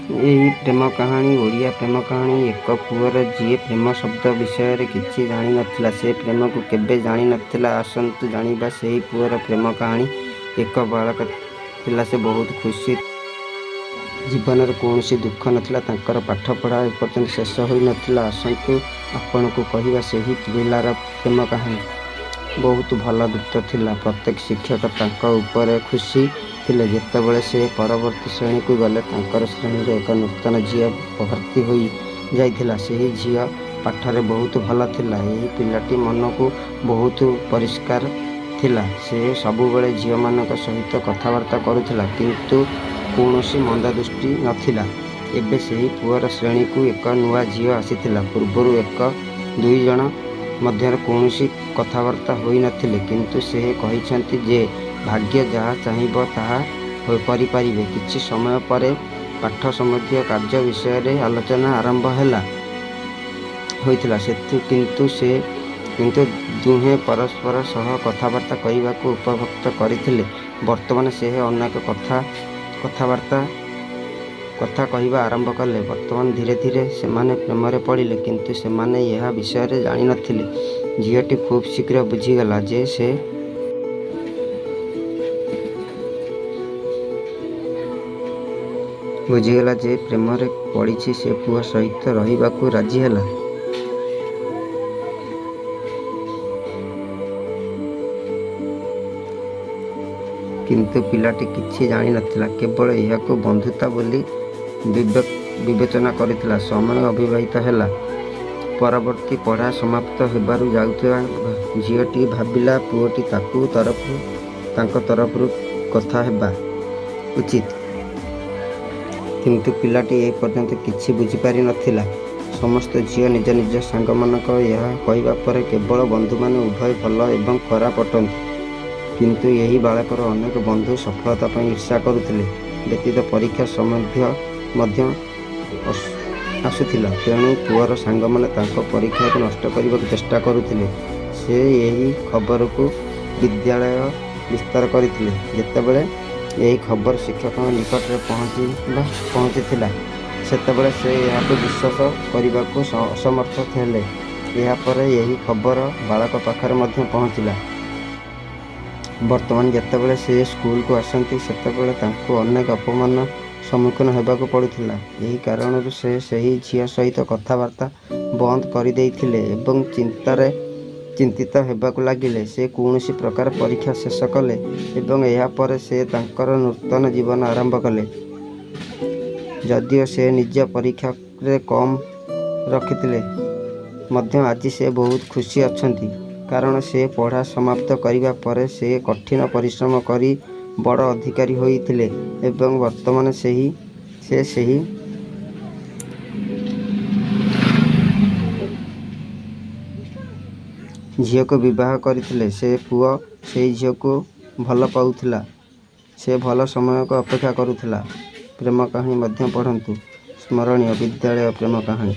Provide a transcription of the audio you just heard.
ଏହି ପ୍ରେମ କାହାଣୀ ଓଡ଼ିଆ ପ୍ରେମ କାହାଣୀ ଏକ ପୁଅର ଯିଏ ପ୍ରେମ ଶବ୍ଦ ବିଷୟରେ କିଛି ଜାଣିନଥିଲା, ସେ ପ୍ରେମକୁ କେବେ ଜାଣିନଥିଲା। ଆସନ୍ତୁ ଜାଣିବା ସେହି ପୁଅର ପ୍ରେମ କାହାଣୀ। ଏକ ବାଳକ ଥିଲା, ସେ ବହୁତ ଖୁସି। ଜୀବନରେ କୌଣସି ଦୁଃଖ ନଥିଲା। ତାଙ୍କର ପାଠପଢ଼ା ଏପର୍ଯ୍ୟନ୍ତ ଶେଷ ହୋଇନଥିଲା। ଆସନ୍ତୁ ଆପଣଙ୍କୁ କହିବା ସେହି ପିଲାର ପ୍ରେମ କାହାଣୀ। ବହୁତ ଭଲ ଦୂତ ଥିଲା। ପ୍ରତ୍ୟେକ ଶିକ୍ଷକ ତାଙ୍କ ଉପରେ ଖୁସି ଥିଲେ। ଯେତେବେଳେ ସେ ପରବର୍ତ୍ତୀ ଶ୍ରେଣୀକୁ ଗଲେ, ତାଙ୍କର ଶ୍ରେଣୀରେ ଏକ ନୂତନ ଝିଅ ଭର୍ତ୍ତି ହୋଇ ଯାଇଥିଲା। ସେହି ଝିଅ ପାଠରେ ବହୁତ ଭଲ ଥିଲା। ଏହି ପିଲାଟି ମନକୁ ବହୁତ ପରିଷ୍କାର ଥିଲା। ସେ ସବୁବେଳେ ଝିଅମାନଙ୍କ ସହିତ କଥାବାର୍ତ୍ତା କରୁଥିଲା, କିନ୍ତୁ କୌଣସି ମନ୍ଦ ଦୃଷ୍ଟି ନଥିଲା। ଏବେ ସେହି ପୁଅର ଶ୍ରେଣୀକୁ ଏକ ନୂଆ ଝିଅ ଆସିଥିଲା। ପୂର୍ବରୁ ଏକ ଦୁଇ ଜଣ ମଧ୍ୟରେ କୌଣସି କଥାବାର୍ତ୍ତା ହୋଇନଥିଲେ, କିନ୍ତୁ ସେ କହିଛନ୍ତି ଯେ ଭାଗ୍ୟ ଯାହା ଚାହିଁବ ତାହା କରିପାରିବେ। କିଛି ସମୟ ପରେ ପାଠ ସମ୍ବନ୍ଧୀୟ କାର୍ଯ୍ୟ ବିଷୟରେ ଆଲୋଚନା ଆରମ୍ଭ ହୋଇଥିଲା। କିନ୍ତୁ ଦୁହେଁ ପରସ୍ପର ସହ କଥାବାର୍ତ୍ତା କରିବାକୁ ଉପଭୋଗ କରିଥିଲେ। ବର୍ତ୍ତମାନ ସେ ଅନେକ କଥା କହିବା ଆରମ୍ଭ କଲେ। ବର୍ତ୍ତମାନ ଧୀରେ ଧୀରେ ସେମାନେ ପ୍ରେମରେ ପଡ଼ିଲେ, କିନ୍ତୁ ସେମାନେ ଏହା ବିଷୟରେ ଜାଣିନଥିଲେ। ଝିଅଟି ଖୁବ୍ ଶୀଘ୍ର ବୁଝିଗଲା ଯେ ପ୍ରେମରେ ପଡ଼ିଛି। ସେ ପୁଅ ସହିତ ରହିବାକୁ ରାଜି ହେଲା। କିନ୍ତୁ ପିଲାଟି କିଛି ଜାଣିନଥିଲା, କେବଳ ଏହାକୁ ବନ୍ଧୁତା ବୋଲି ବିବେଚନା କରିଥିଲା। ସମୟ ଅତିବାହିତ ହେଲା। ପରବର୍ତ୍ତୀ ପଢ଼ା ସମାପ୍ତ ହେବାକୁ ଯାଉଥିଲା। ଝିଅଟି ଭାବିଲା, ପୁଅଟି ତାଙ୍କ ତରଫରୁ କଥା ହେବା ଉଚିତ। କିନ୍ତୁ ପିଲାଟି ଏପର୍ଯ୍ୟନ୍ତ କିଛି ବୁଝିପାରି ନଥିଲା। ସମସ୍ତ ଝିଅ ନିଜ ନିଜ ସାଙ୍ଗମାନଙ୍କୁ ଏହା କହିବା ପରେ କେବଳ ବନ୍ଧୁମାନେ ଉଭୟ ଭଲ ଏବଂ ଖରାପ ଅଟନ୍ତି। କିନ୍ତୁ ଏହି ବାଳକର ଅନେକ ବନ୍ଧୁ ସଫଳତା ପାଇଁ ଈର୍ଷା କରୁଥିଲେ। ବ୍ୟତୀତ ପରୀକ୍ଷା ମଧ୍ୟ ଆସୁଥିଲା, ତେଣୁ ପୁଅର ସାଙ୍ଗମାନେ ତାଙ୍କ ପରୀକ୍ଷାକୁ ନଷ୍ଟ କରିବାକୁ ଚେଷ୍ଟା କରୁଥିଲେ। ସେ ଏହି ଖବରକୁ ବିଦ୍ୟାଳୟରେ ବିସ୍ତାର କରିଥିଲେ। ଯେତେବେଳେ ଏହି ଖବର ଶିକ୍ଷକଙ୍କ ନିକଟରେ ପହଞ୍ଚିଥିଲା, ସେତେବେଳେ ସେ ଏହାକୁ ବିଶ୍ୱାସ କରିବାକୁ ଅସମର୍ଥ ହେଲେ। ଏହାପରେ ଏହି ଖବର ବାଳକ ପାଖରେ ମଧ୍ୟ ପହଞ୍ଚିଲା। ବର୍ତ୍ତମାନ ଯେତେବେଳେ ସେ ସ୍କୁଲକୁ ଆସନ୍ତି, ସେତେବେଳେ ତାଙ୍କୁ ଅନେକ ଅପମାନର ସମ୍ମୁଖୀନ ହେବାକୁ ପଡ଼ୁଥିଲା। ଏହି କାରଣରୁ ସେ ସେହି ଝିଅ ସହିତ କଥାବାର୍ତ୍ତା ବନ୍ଦ କରିଦେଇଥିଲେ ଏବଂ ଚିନ୍ତିତ ହେବାକୁ ଲାଗିଲେ। ସେ କୌଣସି ପ୍ରକାରେ ପରୀକ୍ଷା ଶେଷ କଲେ ଏବଂ ଏହାପରେ ସେ ତାଙ୍କର ନୂତନ ଜୀବନ ଆରମ୍ଭ କଲେ। ଯଦିଓ ସେ ନିଜ ପରୀକ୍ଷାରେ କମ୍ ରଖିଥିଲେ ମଧ୍ୟ ଆଜି ସେ ବହୁତ ଖୁସି ଅଛନ୍ତି, କାରଣ ସେ ପଢ଼ା ସମାପ୍ତ କରିବା ପରେ ସେ କଠିନ ପରିଶ୍ରମ କରି ବଡ଼ ଅଧିକାରୀ ହୋଇଥିଲେ ଏବଂ ବର୍ତ୍ତମାନ ସେ ସେହି ଝିଅକୁ ବିବାହ କରିଥିଲେ। ସେ ପୁଅ ସେହି ଝିଅକୁ ଭଲ ପାଉଥିଲା। ସେ ଭଲ ସମୟକୁ ଅପେକ୍ଷା କରୁଥିଲା। ପ୍ରେମ କାହାଣୀ ମଧ୍ୟ ପଢ଼ନ୍ତୁ। ସ୍ମରଣୀୟ ବିଦ୍ୟାଳୟ ପ୍ରେମ କାହାଣୀ।